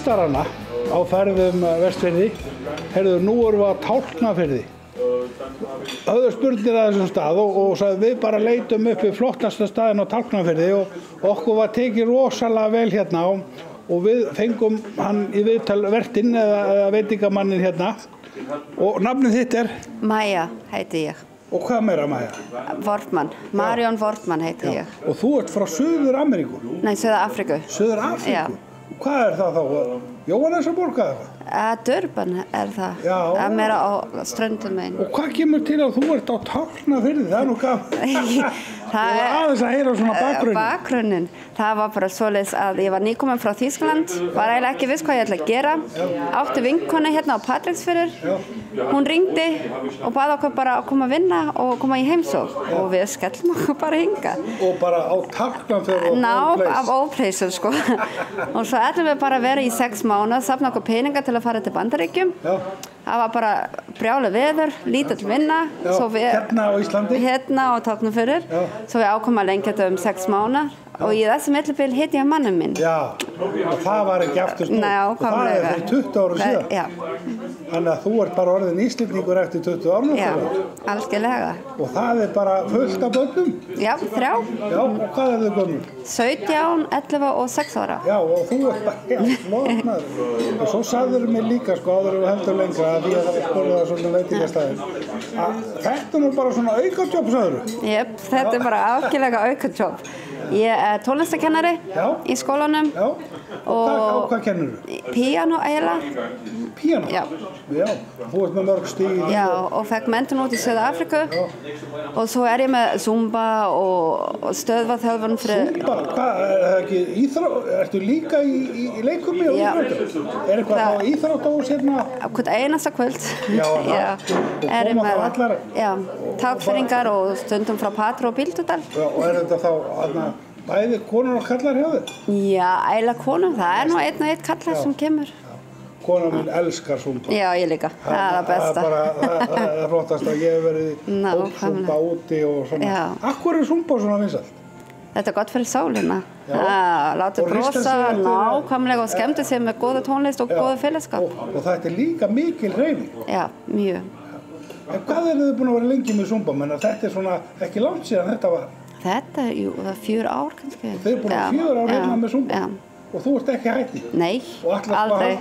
meistarana á ferðum Vestfirði. Heyrðu, nú erum við á Tálknafirði. Höfðu spurnir að þessum stað og sagði við bara leitum upp í flottasta staðinn á Tálknafirði og okkur var tekið rosalega vel hérna og við fengum hann í viðtal vertinn eða veitingamannin hérna og nafnið þitt er? Maja heiti ég. Og hvað meira Maja? Wortmann, Marion Wortmann heiti ég. Og þú ert frá Suður-Ameríku? Nei, Suður-Afríku. Suður-Afríku? Já. Hvað er það þá? Jóhannesarborg eða eitthvað? Durban er það. Já. Meira á ströndum megin. Og hvað kemur til að þú ert á Tálknafirði? Það er nú gaman. Það er aðeins að heyra svona bakgrunnin. Bakgrunnin. Það var bara svoleiðis að ég var nýkomin frá Þýskaland, var eiginlega ekki viss hvað ég ætla að gera. Átti vinkonu hérna á Patreksfjörður. Hún ringdi og baði okkur bara að koma að vinna og koma í heimsókn og við skellum okkur bara hingað. Og bara á Tálknafjörð og Ná, af ópreysum sko. Og svo ætlum við bara að vera í 6 mánuð, safna okkur peninga til að fara til Bandaríkjum. Það var bara brjálu veður, lítill vinna. Hérna á Íslandi? Hérna á Tálknafjörður. Svo við ákomum að lengja þetta 6 mánuð. Og í þessu millibil hitti ég mannum minn. Já, og það var ekki aftur snúið. Nei, og það er fyrir 20 árum síðan. Já. Þannig að þú ert bara orðin Íslendingur eftir 20 árum. Já, algjörlega. Og það er bara fullt af börnum? Já, 3. Já, og hvað er þau gömul? 17, 11 og 6 ára. Já, og þú ert bara flott maður. Og svo sagður mér líka, sko, áður við heldur lengra að ég hef skorðað svona veitingastæðin. Þetta er nú bara svona aukajobb, sagður? Jep, þetta er bara algjörlega aukajobb. Ég er tónlistakennari í skólanum. Já. Og hvað kennur þú? Píanó eiginlega. Píanó? Já. Já, þú ert með mörg stig í því. Já, og fekk menntun út í Suður-Afríku. Og svo er ég með Zumba og stöðvaþjálfun fyrir... Zumba? Hvað, er það ekki íþrótt? Ertu líka í leikurmi og íþróttum? Er eitthvað á íþróttahús hérna? Hvort einasta kvöld. Já, og koma þá allar? Já, takfyringar og stundum frá Patro og Bíldudal. Og er þetta þá bæði konur og kallar hjá þér? Já, eiginlega konur. Það er nú einn og einn kallar sem kemur. Kona mín elskar Zumba. Já, ég líka. Það er það besta. Það er flottast að ég hef verið í Zumba úti og svona. Akkur er Zumba svona vinsælt? Þetta er gott fyrir sálina. Látið brosa, nákvæmlega og skemmti sig með góða tónlist og góða félagskap. Og þetta er líka mikil hreyfing. Já, mjög. En hvað eru þið búin að vera lengi með Zumba? Menn að þetta er svona ekki langt síðan þetta var? Þetta, jú, það er 4 ár kannski. Þið eru búin að 4 ár hérna með Zumba? Já. Og þú ert ekki hætti? Nei, aldrei.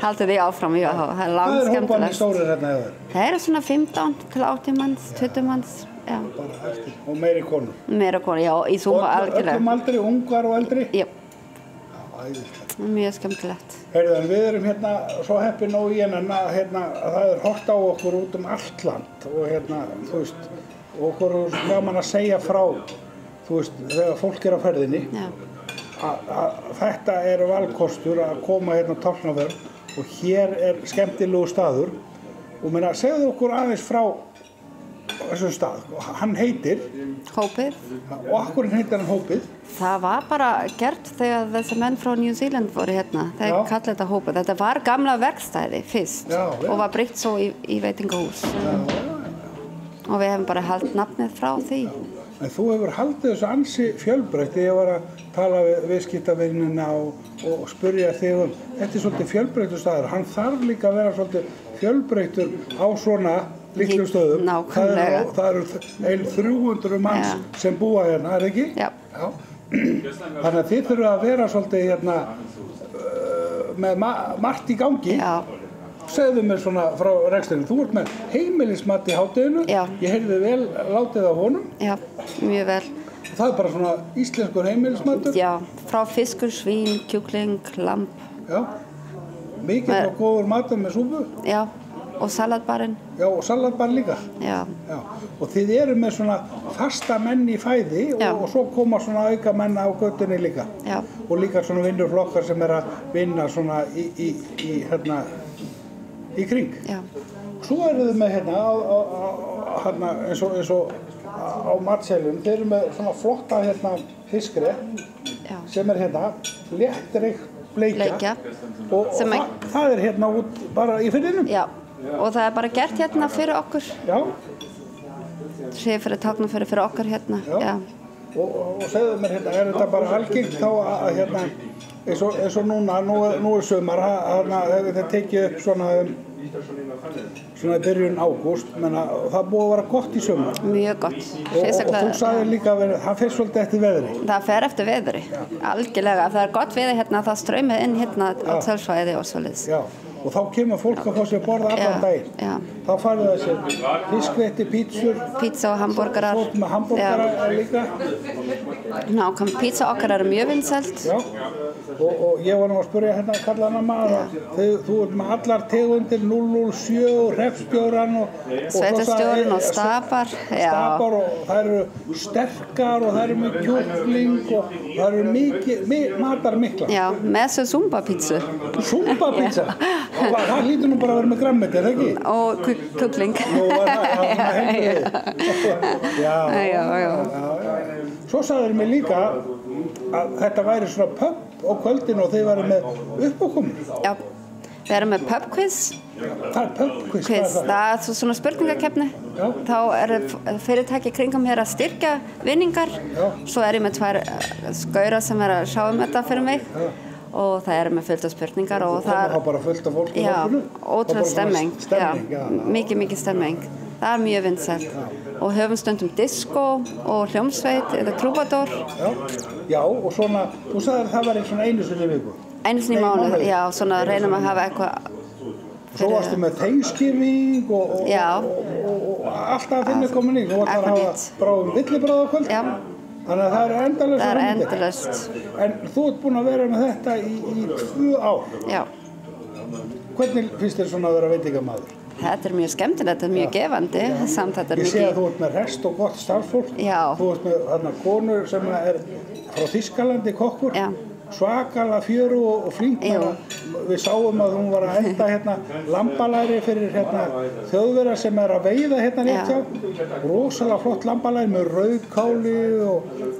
Haldið því áfram, já, það er langt skemmtilegt. Hvað er hópanir stórir hérna eða þér? Það eru svona 15 til 80 manns, 20 manns, já. Bara eftir. Og meiri konur? Meiri konur, já, í Zumba algjörlega. Og öllum aldri, ungar og eldri? Já. Já, æðislegt. Mjög skemmtilegt. Heyrðu, en við erum hérna svo heppin og að það er hort á okkur út allt land og hérna, þú veist, og okkur er gaman að segja frá, þú veist, þegar fólk er á ferðinni. Já. Að þetta er valkostur að koma hérna á Tálknafjörð og hér er skemmtilegu staður og meina, segðu okkur aðeins frá þessum stað. Hann heitir Hópið. Og akkur heitir hann Hópið? Það var bara gert þegar þessi menn frá New Zealand voru hérna. Þeir kallið þetta Hópið. Þetta var gamla verkstæði fyrst og var breytt svo í veitingahús. Og við hefum bara haldið nafnið frá því. En þú hefur haldið þessu ansi fjölbreytt. Ég var að tala við viðskiptavinina og spurja þig þetta er svolítið fjölbreyttur staður. Hann þarf líka að vera svolítið fjölbreyttur á svona litlum stöðum. Nákvæmlega. Það eru 300 manns sem búa hérna, er ekki? Já. Þannig að þið þurfa að vera svolítið hérna með margt í gangi. Já. Segðu mér svona frá rekstrinu, þú ert með heimilismat í hádeginu, ég heyrði vel látið af honum. Já, mjög vel. Það er bara svona íslenskur heimilismatur? Já, frá fiskur, svín, kjúkling, lamb. Já, mikið og góður matur með súpu? Já, og salatbarinn. Já, og salatbarinn líka? Já. Og þið eru með svona fasta menn í fæði og svo koma svona auka menn á göttunni líka? Já. Og líka svona vinnuflokkar sem er að vinna svona í kring. Já. Svo eru þið með hérna eins og á matselum, þeir eru með svona flotta hérna fiskrétt sem er hérna léttreikt bleikja og það er hérna út bara í firðinum. Já, og það er bara gert hérna fyrir okkur. Já. Sér fyrir Tálknafjörð fyrir okkur hérna. Já. Og segðu mér hérna, er þetta bara algengt þá að hérna eins og núna, nú sumar, það tekið upp svona í byrjun ágúst, það búið að vera gott í sumar. Mjög gott. Og þú sagði líka að það fer svolítið eftir veðri. Það fer eftir veðri, algjörlega. Það gott veður hérna, það ströymið inn hérna á tjálsvæði og svoleiðis. Já, og þá kemur fólk að fá sér að borða allan daginn. Já. Þá farið það sér fiskrétti, pítsur. Pizza og hambúrgarar. Svo með hambúrgarar líka. Nákvæm, pizza okkar eru mjög vinsælt. Já, og ég var nú að spyrja hérna kallana maður, þú ert með allar tegundir 007 og hreppstjóran og sveitastjórinn og stapar. Stapar og það eru sterkar og það eru með kjúkling og það eru matar mikla. Já, með þessu Zumba-pítsu. Zumba-pítsa? Það hlýtur nú bara að vera með grammeti, er það ekki? Og kjúkling. Nú, það heimur Já. Svo sagður mér líka að þetta væri svona pub á kvöldinu og þeir væri með uppákomur. Já, við erum með pub-quiz. Það er pub-quiz, hvað er það? Það er svona spurningakeppni. Þá eru fyrirtæki kringum hér að styrkja vinningar. Svo er ég með 2 skaurar sem er að sjá þetta fyrir mig. Og það eru með fullt af spurningar og það er bara fullt af fólk. Já, ótrúlega stemming. Mikið stemming. Það er mjög vinsælt. Og höfum stundum disco og hljómsveit eða trúbador. Já, og svona, þú sagði að það var svona einu sinni í viku. Einu sinni í mánuð, já, svona reynum að hafa eitthvað. Svo varstu með Thanksgiving og alltaf þinni komin í. Þú varst að hafa villibráð á kvöld. Já. Þannig að það er endalaust. Það er endalaust. En þú ert búin að vera með þetta í 2 ár. Já. Hvernig finnst þér svona að vera veitingamaður? Þetta er mjög skemmtilegt, þetta er mjög gefandi. Samt þetta er mikið. Ég sé að þú ert með rest og gott starfsfólk. Já. Þú ert með þarna konur sem er frá Þýskalandi, kokkur. Já. Svakalega fjöru og flink. Við sáum að hún var að enda hérna lambalæri fyrir hérna Þjóðverja sem er að veiða hérna rétt hjá. Rosalega flott lambalæri með rauðkáli og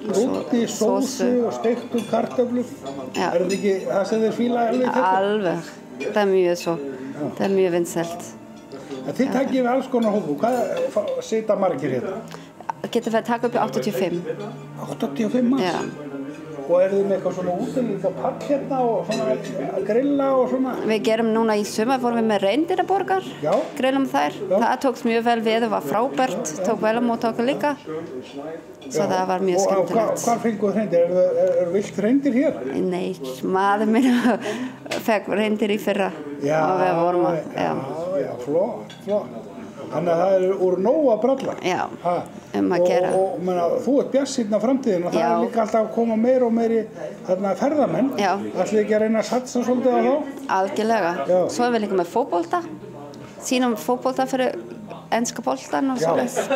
rúti, sósu og steiktum kartöflur. Er þetta ekki það sem þér fíla alveg þetta? Alveg. Það er mjög svo. Það er mjög vinsælt. Þið takkið við alls konar hópu. Hvað sita margir hérna? Getur við að taka upp í 85. 85 manns? Já. Og eru þið með eitthvað svona útilíka pall hérna og svona að grilla og svona? Við gerum núna í sumar vorum við með reyndirnaborgar, grillum þær. Það tókst mjög vel við og var frábært, tók vel á móti okkur líka. Svo það var mjög skemmtilegt. Og hvar fenguð reyndir? Eru villt reyndir hér? Nei, maður minn fekk reyndir í fyrra og við vorum að, Já, flott. Þannig að það er úr nóg að bralla. Já, að gera. Og þú ert bjartsýnn á framtíðina, það er líka alltaf að koma meira og meiri ferðamenn. Já. Ætlið ekki að reyna að satsa svolítið á þá? Algjörlega. Svo erum við líka með fótbolta. Sýnum fótbolta fyrir enska boltan og svoleiðis.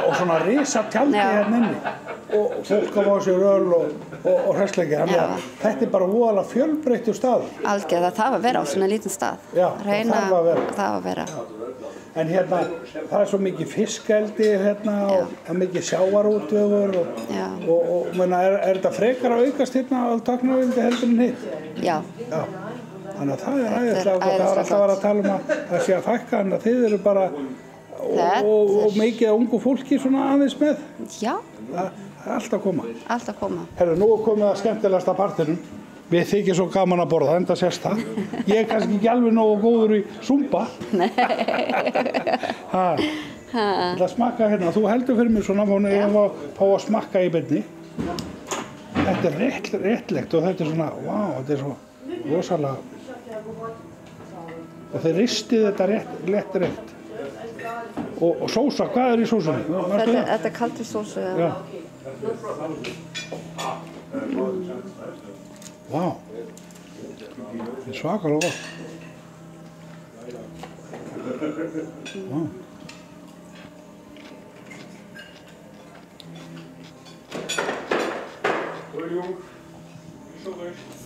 Og svona risa tjaldi hérna inni. Og fólk að fá sér öl og hræsleiki. Þannig að þetta er bara voðalega fjölbreyttur staður. Algjörlega, það þarf að vera á svona lítinn stað. Já, það þarf að vera. En hérna, það er svo mikið fiskeldi hérna og mikið sjávarútvegur og er þetta frekar að aukast hérna á Tálknafirði heldur en hitt? Já. Þannig að það er æðislega gott. Það er alltaf að vera að tala um að það sé að fækka, en að þið eru bara og mikið af ungu fólki svona aðeins með. Já. Það er alltaf að koma. Alltaf að koma. Herru, nú er komið að skemmtilegasta partinum. Við þykir svo gaman að borða, enda sést það. Ég er kannski ekki alveg nógu góður í Zumba. Nei. Ég ætla að smakka hérna. Þú heldur fyrir mig svona, ég var að fá að smakka í beinni. Þetta er réttlegt og þetta er svona, þetta er svo rosalega. Og þeir ristið þetta rétt. Og sósa, hvað er í sósunni? Þetta er kaldur sósu. Já. Það er svakalega gott.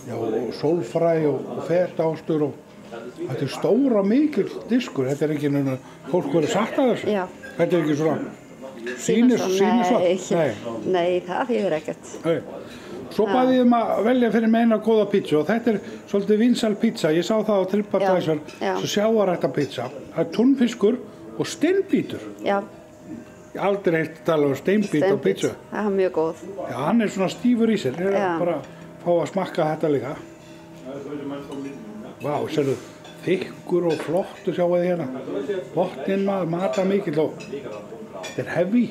Já, og sólfræ og fetaostur og þetta er stóra mikil diskur. Þetta er ekki neina, fólk verður satt að þessu. Já. Þetta er ekki svona sýnisvart. Nei, það þýðir ekkert. Svo baði ég að velja fyrir mig eina góða pítsu og þetta er svolítið vinsæl pizza. Ég sá það á TripAdvisor, svo sjávarækta pizza. Það er túnfiskur og steinbítur. Já. Ég har aldrei heilt tala um steinbít á pizzu. Það er mjög góð. Já, hann er svona stífur í sér. Ég er bara að fá að smakka þetta líka. Vá, sérðu, þykkur og flottur sjáu þið hérna. Botninn maður, matamikill og þetta er heavy.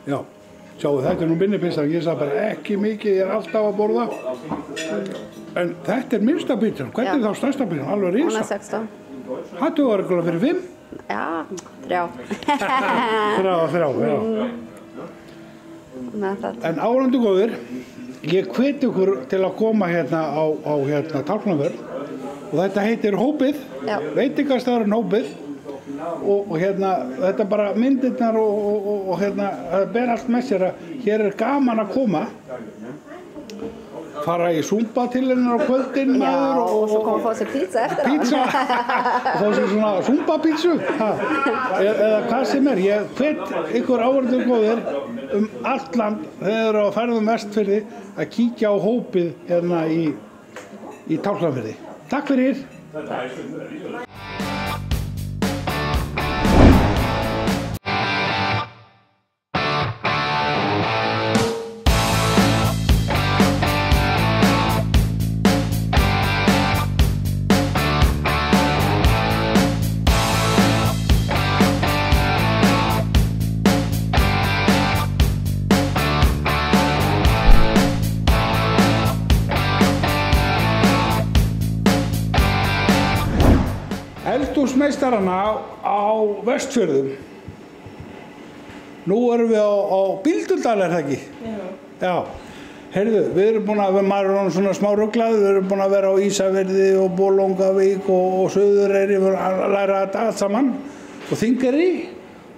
Já, sjáu þetta er nú minnipizza, ég sagði bara ekki mikið, ég er alltaf að borða. En þetta er minnsta pizzan, hvernig er þá stærsta pizzan? Alveg risa. Hún er 16. Hattu var eitthvað fyrir 5? Já, 3. 3, já. En árandu góðir, ég hveti ykkur til að koma hérna á hérna Tálknafjörð og þetta heitir Hópið, veitingastaðurinn Hópið og hérna þetta bara myndirnar og hérna það ber allt með sér að hér er gaman að koma. Fara í Zumba til hennar á kvöldin maður og svo koma að fá sér pizza eftir pizza og fá sér svona Zumba pizzu eða hvað sem er. Ég hvet ykkur áhorfendur góðir allt land þegar eru á ferðum Vestfirði að kíkja á Hópið hérna í Tálknafirði. Takk fyrir. Eldhúsmeistarana á Vestfjörðum. Nú erum við á Bíldudal, er það ekki? Já. Heyrðu, við erum búin að, maður er svona smá ruglaður, við erum búin að vera á Ísafirði og Bolungarvík og Suðureyri, við erum að læra þetta allt saman og Þingeyri.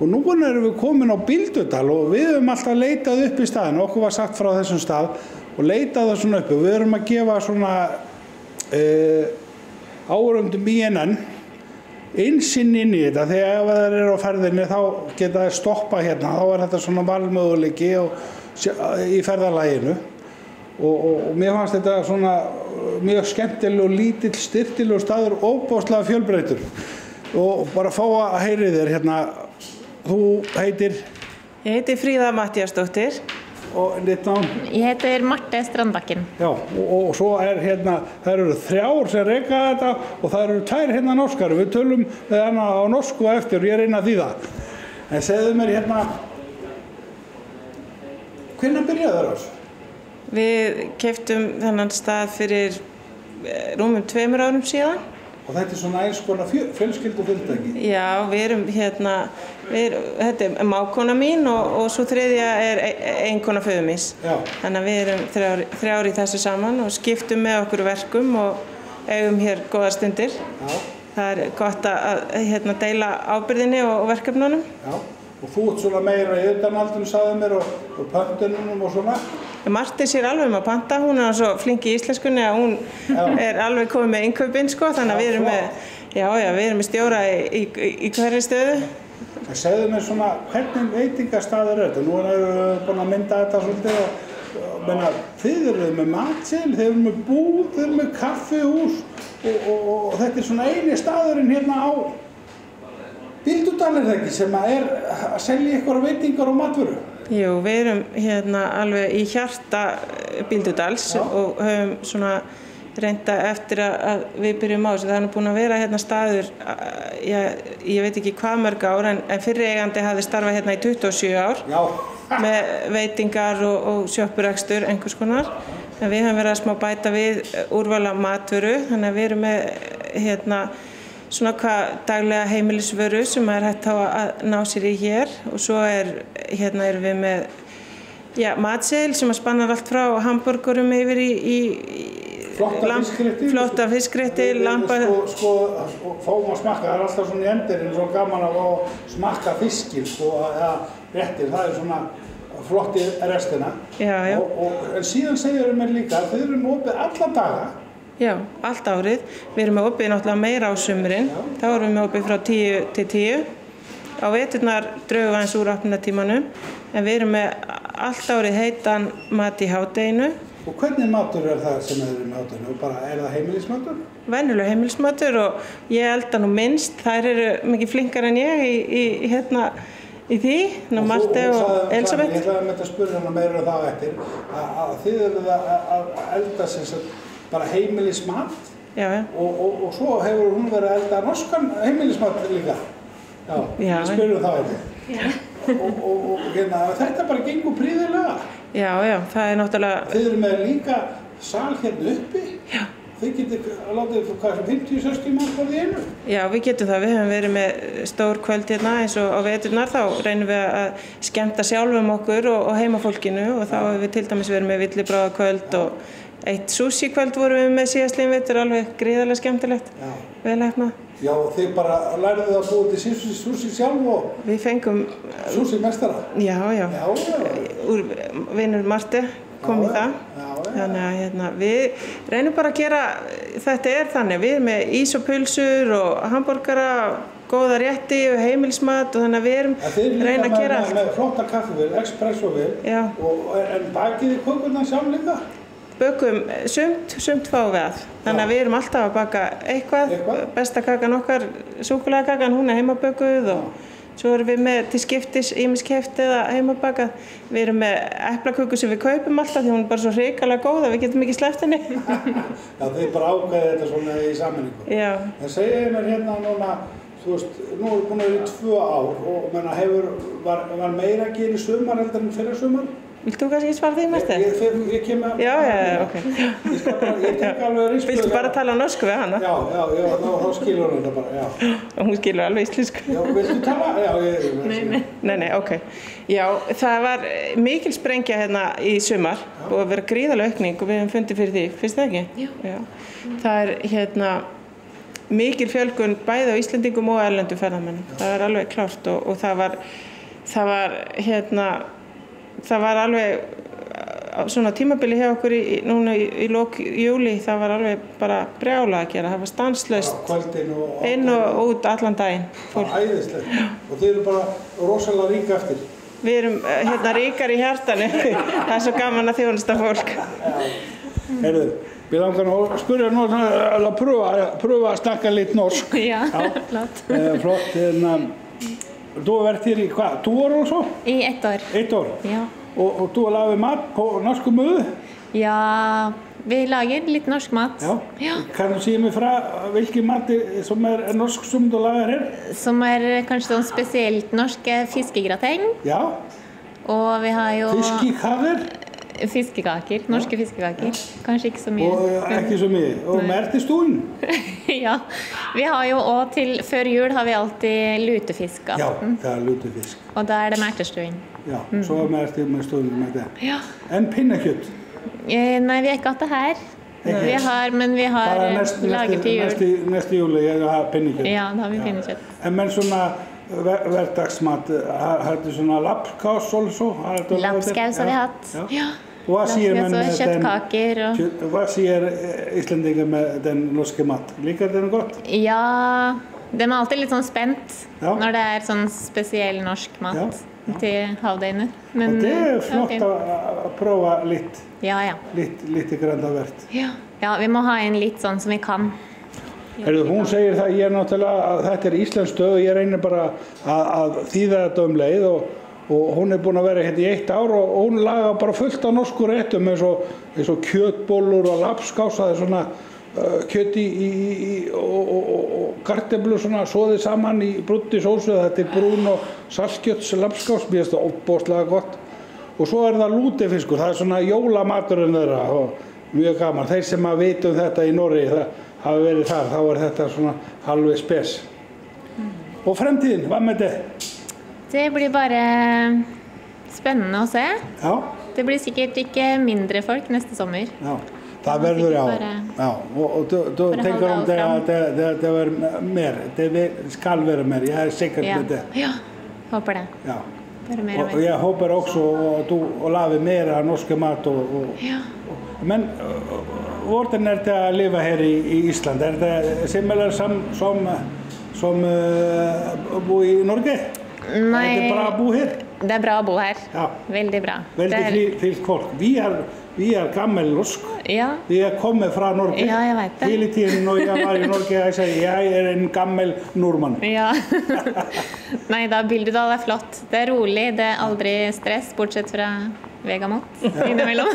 Og nú erum við komin á Bíldudal og við höfum alltaf leitað upp í staðinn, okkur var sagt frá þessum stað og leitað það svona upp og við erum að gefa svona áhorfendum INN einsinn inn í þetta, þegar ef það er á ferðinni þá geta það stoppa hérna, þá er þetta svona valmöguleiki í ferðalaginu og mér fannst þetta svona mjög skemmtileg og lítill, styrtilegur staður og ofboðslega fjölbreyttur og bara fá að heyri þér hérna, þú heitir? Ég heiti Fríða Matthíasdóttir. Og nafn? Ég heitir Marte Strandbakken. Já, og svo er hérna, það eru 3 sem reka þetta og það eru 2 hérna norskar. Við tölum hérna á norsku eftir og ég reyna að þýða. En segðu mér hérna, hvenær byrjaðu þér á þessu? Við keyptum þennan stað fyrir rúmum 2 árum síðan. Og þetta er svona eins konar fjölskyldufyrirtæki? Já, við erum hérna, þetta er mágkona mín og svo þriðja er eiginkona föður míns. Þannig að við erum 3 í þessu saman og skiptum með okkur verkum og eigum hér góðar stundir. Það er gott að deila ábyrgðinni og verkefnunum. Já, og þú ert svona meira í utanaldinu, sagði mér, og pöntunum og svona? Marti sér alveg að panta, hún er svo flink í íslenskunni að hún er alveg komið með innkaupin, sko, þannig að við erum með stjóra í hverri stöðu. Það segðu mér svona, hvernig veitingastaður er þetta? Nú erum við búin að mynda þetta svolítið og þið eru með matseðil, þið eru með búð, þið eru með kaffihús og þetta er svona eini staðurinn hérna á Bíldudal, er það ekki, sem er að selja ykkur veitingar og matvöru? Jú, við erum hérna alveg í hjarta Bíldudals og höfum svona reynda eftir að við byrjum á þessu. Það er nú búin að vera hérna staður, ég veit ekki hvað mörg ár, en fyrri eigandi hafði starfað hérna í 27 ár með veitingar og sjoppurekstur einhvers konar. En við höfum verið að smá bæta við úrvala matvöru, þannig að við erum með hérna svona daglega heimilisvöru sem er hægt að ná sér í hér og svo hérna erum við með matseðil sem spannar allt frá hamborgurum yfir í flotta fiskrétti, lamba. Sko, fáum að smakka, það er alltaf svona í endirinn svo gaman að smakka fiskinn, sko, eða réttir, það er svona flotti restina. En síðan segir mér líka að þið erum opið alla daga. Já, allt árið. Við erum með opið náttúrulega meira á sumrin. Þá erum við með opið frá 10 til 10. Á veturnar drögum við aðeins úr opnunartímanum. En við erum með allt árið heitan mat í hádeginu. Og hvernig matur er það sem þið eru með hádeginu? Er það heimilismatur? Venjuleg heimilismatur og ég elda nú minnst. Þær eru mikið flinkar en ég í því, Marta og Elisabeth. Ég ætlaði að spyrja hana meira það eftir, að þið eruð að elda sem sagt bara heimilismat. Já. Og svo hefur hún verið að elda norskan heimilismat líka. Já, ég spyrja það eftir. Já. Og þetta bara gengur prýðilega. Já, það náttúrulega... Þið eru með líka sal hérna uppi. Já. Þið getið látið 50-60 manns bara í einu? Já, við getum það. Við höfum verið með stór kvöld hérna eins og á veturnar. Þá reynum við að skemmta sjálfum okkur og heimafólkinu og þá hefur við til dæmis verið með villibráðakvöld og eitt sushi kvöld vorum við með síðastliðin vetur, alveg gríðarlega skemmtilegt. Já. Vel heppnað. Já, þið bara lærðuð að búa til sushi sjálf og... Við fengum... Sushi mestara? Já. Úr vinur Marti kom í það. Þannig að við reynum bara að gera, þetta þannig, við erum með ís og pulsur og hamborgara, góða rétti og heimilismat og þannig að við erum reyna að gera allt. Með flotta kaffivél, espressovél, en bakið þið kökurnar sjálf líka? Bökum sumt fáum við að. Þannig að við erum alltaf að baka eitthvað. Besta kakan okkar, súkkulaðikakan, hún heimabökuð og svo erum við með til skiptis ýmiss keypt eða heimabakað. Við erum með eplaköku sem við kaupum alltaf því hún bara svo hrikalega góð að við getum ekki sleppt henni. Já, þið bara ákveðið þetta svona í sammenningu. Já. En segið mér hérna núna, þú veist, nú er búin að vera í 2 ár og var meira að gera í sumar heldur en fyrir sumar? Vilt þú kannski svara því mest þegar? Ég kem að... Já, ok. Ég tek alveg rispu... Viltu bara tala norsku við hana? Já, þá skilur hún þetta bara, já. Og hún skilur alveg íslensku. Já, viltu tala? Já, Nei, ok. Já, það var mikil sprengja hérna í sumar og að vera gríðarleg aukning og við höfum fundið fyrir því. Finnst það ekki? Já. Það hérna mikil fjölgun bæði á Íslendingum og erlendum ferðamönnum. Það alveg klárt og það var alveg svona tímabili hjá okkur núna í lok júli, það var alveg bara brjála að gera, það var stanslaust inn og út allan daginn. Það var æðislegt og þið eru bara rosalega rík eftir. Við erum ríkar í hjartanu, það er svo gaman að þjónusta fólk. Heyrðu, við langar að spyrja nú að pröfa að snakka litt norsk. Ja, flott. Flott, du har vært her i 2 år eller så? I 1 år. 1 år? Ja. Og du har laget mat på norsk møde? Ja, vi lager litt norsk mat. Ja. Kan du si meg fra hvilken mat som norsk som du lager her? Som kanskje sånn spesielt norsk fiskegrateng. Ja. Og vi har jo... Fiskekaker? Fiskekaker, norske fiskekaker. Kanskje ikke så mye. Og ikke så mye. Og mertestuen? Ja, vi har jo også før jul har vi alltid lutefisk. Ja, det lutefisk. Og da det mertestuen. Ja, så mertestuen med det. Ja. En pinnekjøtt? Nei, vi har ikke hatt det her. Men vi har laget til jul. Neste jul har pinnekjøtt? Ja, da har vi pinnekjøtt. Men sånne hverdagsmat, har du sånne lapskaus også? Lapskaus har vi hatt, ja. Kjøttkaker og... Hva sier islendingar med den norske mat? Liker den godt? Ja, de er alltid litt sånn spent når det er sånn spesiell norsk mat til havdøgnet. Og det er flott å prøve litt. Ja. Litt grann av hvert. Ja, vi må ha en litt sånn som vi kan. Hún segir það, ég náttúrulega að þetta íslensk stöð og ég reynir bara að þýða þetta leið og hún búin að vera hérna í 1 ár og hún laga bara fullt af norsku réttum eins og kjötbollur og lapskás, það svona kjöt og kartöflur svona soðið saman í brúnni sósu, þetta brún og saltkjöts lapskás, mér finnst það óbóðslega gott. Og svo það lútefiskur, það svona jólamaturinn þeirra og mjög gaman. Þeir sem að vita þetta í Noregi, það hafa verið þar, þá þetta svona halveg spes. Og fremtiden, hva med det? Det blir bare spennende å se. Ja. Det blir sikkert ikke mindre folk neste sommer. Ja, það verður ja. Og du tenker om det at det var mer, det skal være mer, jeg sikker med det. Ja, håper det. Ja. Og jeg håper også at du lager mer av norske mat. Men hvordan det å leve her i Island? Det similar som bo i Norge? Nei. Det bra å bo her? Det bra å bo her. Ja. Veldig bra. Veldig fint folk. Vi er gammelnorsk. Ja. Vi er kommet fra Norge. Ja, jeg vet det. Hele tiden når jeg var i Norge, jeg sier jeg er en gammel nordmann. Ja. Nei da, Bildudal er flott. Det er rolig, det er aldri stress, bortsett fra Vegamot innimellom.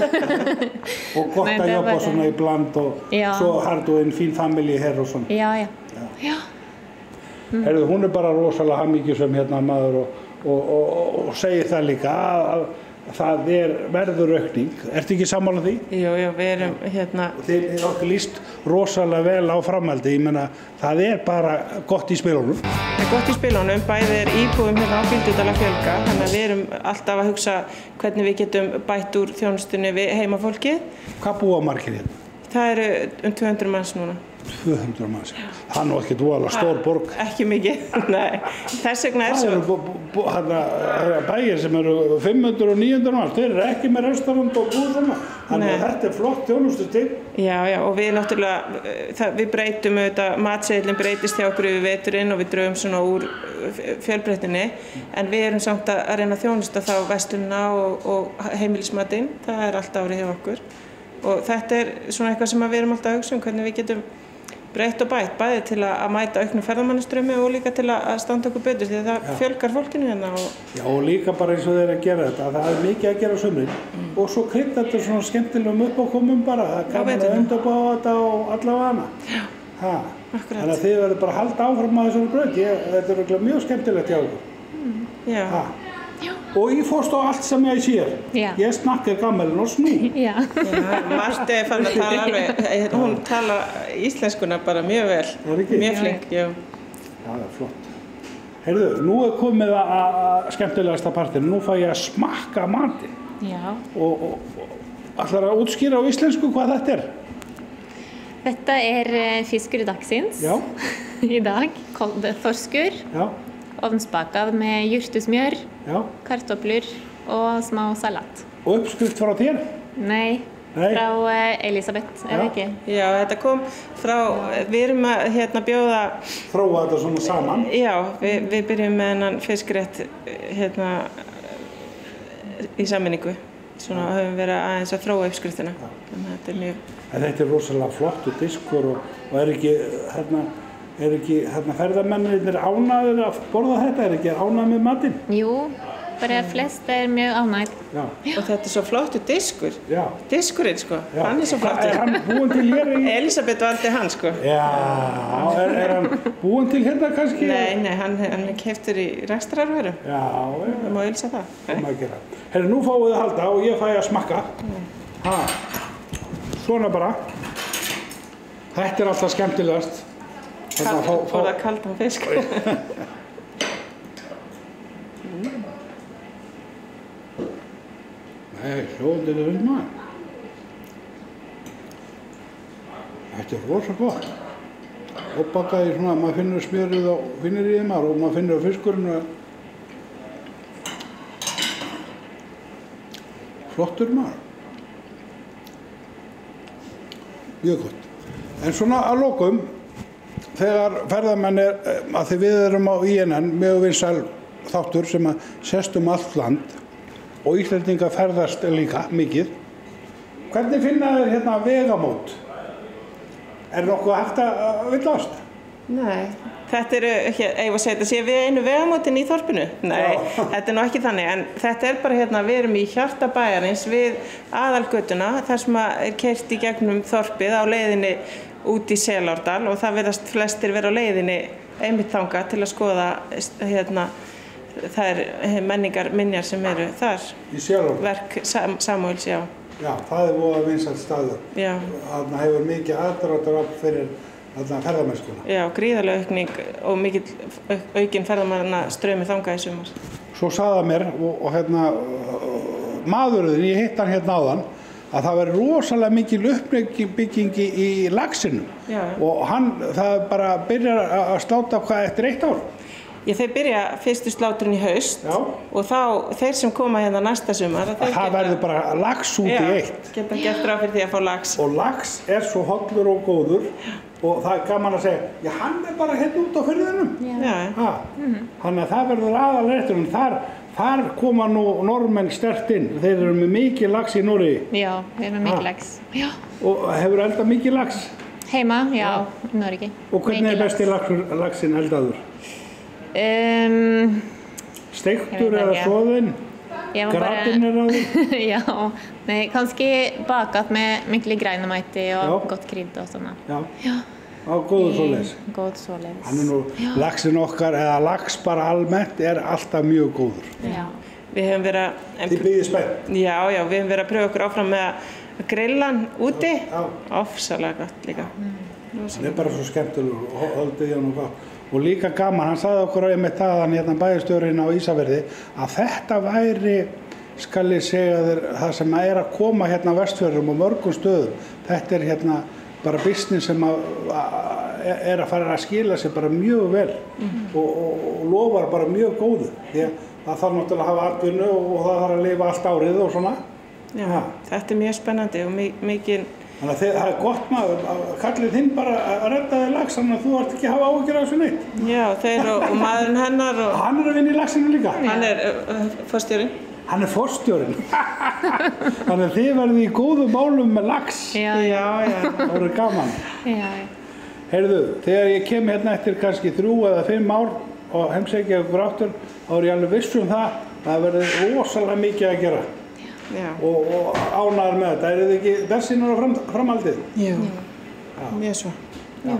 Og godt å jobbe sånn iblant, og så har du en fin familie her og sånn. Ja. Herðu, hún er bara rosalega hamingjusöm hérna maður og segir það líka að það verður aukning. Ertu ekki sammála því? Jú, við erum hérna... Þið okkur líst rosalega vel á framhaldi, ég meina, það bara gott í spilunum. Það gott í spilunum, bæði íbúum hérna á Bíldudal að fjölga, þannig að við erum alltaf að hugsa hvernig við getum bætt úr þjónustunni við heimafólkið. Hvað búa margir hérna? Það eru 200 manns núna. 200 manns. Það er nú ekki dvoðalega stór borg. Ekki mikið, nei. Þess vegna svo... Það eru bæir sem eru 500 og 900 manns, þeir eru ekki með restaurant og búð svona. Þannig að þetta er flott þjónustustig. Já, og við náttúrulega, við breytum auðvitað, matseðlinn breytist hjá okkur yfir veturinn og við drögum svona úr fjölbreytninni, en við erum samt að reyna að þjónusta þá verslunina og heimilismatinn, það er allt árið hjá okkur. Og þetta er svona eitthvað sem við erum alltaf að hugsa hvernig við getum breytt og bætt, bæði til að mæta auknum ferðamannastraumi og líka til að standa okkur betur því að það fjölgar fólkinu hérna. Já, og líka bara eins og þeir að gera þetta, það er mikið að gera á sumrin og svo krydd þetta svona skemmtilegum uppákomum bara, það er gaman að undirbúa þetta og allavega hana. Þannig að þið verður bara að halda áfram að þessari braut, þetta er mjög skemmtilegt hjá okkur. Já. Og ég fórst á allt sem ég sér. Ég snakkar gammelnorsk nú. Já. Marti er farin að tala alveg, hún talar íslenskuna bara mjög vel, mjög flink. Já, það er flott. Heyrðu, nú er komið að skemmtilegasta partinn, nú fæ ég að smakka matinn. Já. Og ætlar að útskýra á íslensku hvað þetta er? Þetta er fiskur i dagsins. Já. I dag, þorskur. Já. Ovnsbakad med jurtesmjør, kartofler og små salat. Og uppskrift frá þér? Nei, frá Elisabeth, eða ekki? Já, þetta kom frá, við erum að hérna bjóða... Þróa þetta svona saman? Já, við byrjum með hennan fiskrétt hérna í sammenningu. Svona höfum verið aðeins að þróa uppskriftina. Þannig að þetta er mjög... Þetta er rosalega flott og diskur og er ekki ferðamennir ánægðir að borða þetta? Er ekki ánægð með matinn? Jú, bara flest er mjög ánægð. Og þetta er svo flottur diskur. Já. Diskurinn sko, hann er svo flottur. Er hann búinn til hér? Elisabeth valdi hann sko. Já, er hann búinn til hérna kannski? Nei, hann er keyptur í rekstrarvörum. Já. Það má auðvitað það. Það má gera. Herri, nú fáum við að halda og ég fæ að smakka. Svona bara. Þetta er alltaf skemmtilegast. Fór það kaldan fisk. Nei, hljóðið er maður. Þetta er rosa gott. Og bakað í svona, maður finnur smjörið og finnur í þeim og maður finnur fiskurinn. Flottur maður. Mjög gott. En svona að lokum, þegar ferðamenn að því við erum á INN, mjög vinsæl þáttur sem að sést allt land og Íslendingar ferðast líka mikið. Hvernig finna þeir hérna vegamót? Er nokkuð hægt að villast? Nei, þetta eru, ég var að segja þetta sé við einu vegamótin í þorpinu. Nei, þetta er nú ekki þannig, en þetta er bara hérna, við erum í hjarta bæjarins við aðalgötuna, þar sem er keyrt í gegnum þorpið á leiðinni út í Selárdal og það virðast flestir vera á leiðinni einmitt þangað til að skoða hérna, þær menningarminjar sem eru þar. Í Selárdal? Verk Samúels, já. Já, það er voða vinsæll staður. Já. Þarna hefur mikið aðdráttarafl fyrir ferðamennskuna. Já, gríðarleg aukning og mikill aukinn ferðamannastraumi þangað í sumar. Svo sagði það mér og hérna maðurinn, ég hitt hann hérna áðan, að það verður rosalega mikil uppbyggingi í laxinum. Já. Og það bara byrjar að sláta hvað eftir 1 ár. Þeir byrja fyrstu sláturinn í haust og þá þeir sem koma hérna næsta sumar það verður bara lax út í eitt. Geta gert ráð fyrir því að fá lax. Og lax er svo hollur og góður og það er gaman að segja, já hann er bara hérna út á firðinum. Já. Þannig að það verður aðalrétturinn. Þar koma nú normenn sterkt inn. Þeir eru með mikið lax í Noregi. Já, við erum með mikið lax. Já. Og hefur eldað mikið lax? Heima, já, í Noregi. Og hvernig besti laxinn eldaður? Steiktur eða soðinn? Gratinn á því? Já, nei, kannski bakat með miklu grænumæti og gott krydd og svona. Já. Og góður svoleiðis. Góð svoleiðis. Hann nú, laxinn okkar, eða lax bara almennt, alltaf mjög góður. Já. Við höfum verið að... Þið bíðið spennt? Já, við höfum verið að pröfa okkur áfram með að grilla hann úti. Ofsalega gott líka. Það bara svo skemmtilegur og holdið hjá nú gott. Og líka gaman, hann sagði okkur einmitt þaðan hérna bæjarstjórinn á Ísafirði að þetta væri, skal ég segja þér, það sem að koma hérna á Vestfjörðum og mörgum stöðum. Þetta hérna bara business sem að fara að skila sig bara mjög vel og lofar bara mjög góðu. Því að það þarf náttúrulega að hafa atvinnu og það þarf að lifa allt árið og svona. Já, þetta mjög spennandi og mikið... Þannig að það gott maður, kallið þinn bara að redda þig lax, þannig að þú ert ekki að hafa áhyggjur af þessu neitt. Já, þeir og maðurinn hennar og... Hann að vinna í laxinu líka? Hann forstjórinn. Hann forstjórinn. Þannig að þið verðið í góðum málum með lax. Já. Það voru gaman. Já. Heyrðu, þegar ég kem hérna eftir kannski 3 eða 5 ár og heimsækja ykkur aftur, þá ég alveg viss það verður rosalega mikið að gera. Já. Og ánægður með þetta. Þið ekki bensínur á framhaldið? Jú, mjög svo. Já.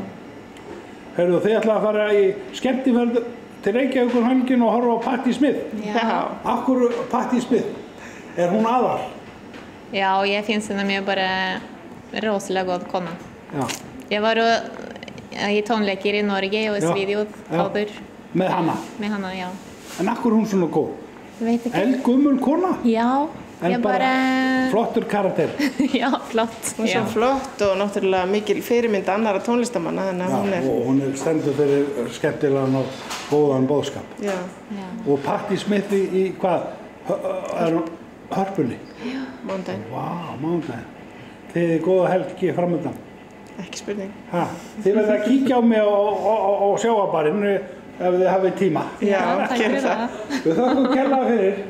Heyrðu, þið ætla að fara í skemmtiferð til Reykjavíkur helgin og horfa á Patti Smith. Já. Af hverju Patti Smith? Hún aðal? Já, ég finnst henne mjög bara rosalega góð kona. Já. Jeg var i tónleikir i Norge og i Svíþjóð áður. Með hana? Með hana, já. En af hverju hún svona góð? Veit ekki. Eldgömul kona? Já. En bara flottur karakter. Já, flott. Hún er svo flott og náttúrulega mikil fyrirmynd annara tónlistamanna, þannig að hún er... Já, og hún stendur fyrir skemmtilegan og góðan boðskap. Já. Og Patti Smith í hvað? Hörpunni? Já. Mánudaginn. Vá, mánudaginn. Þið er góða helgi framöndan. Ekki spurning. Þið verður að kíkja á mig á sjávarbarinn ef þið hafið tíma. Já, takk fyrir það. Við þakkum kærlega fyrir.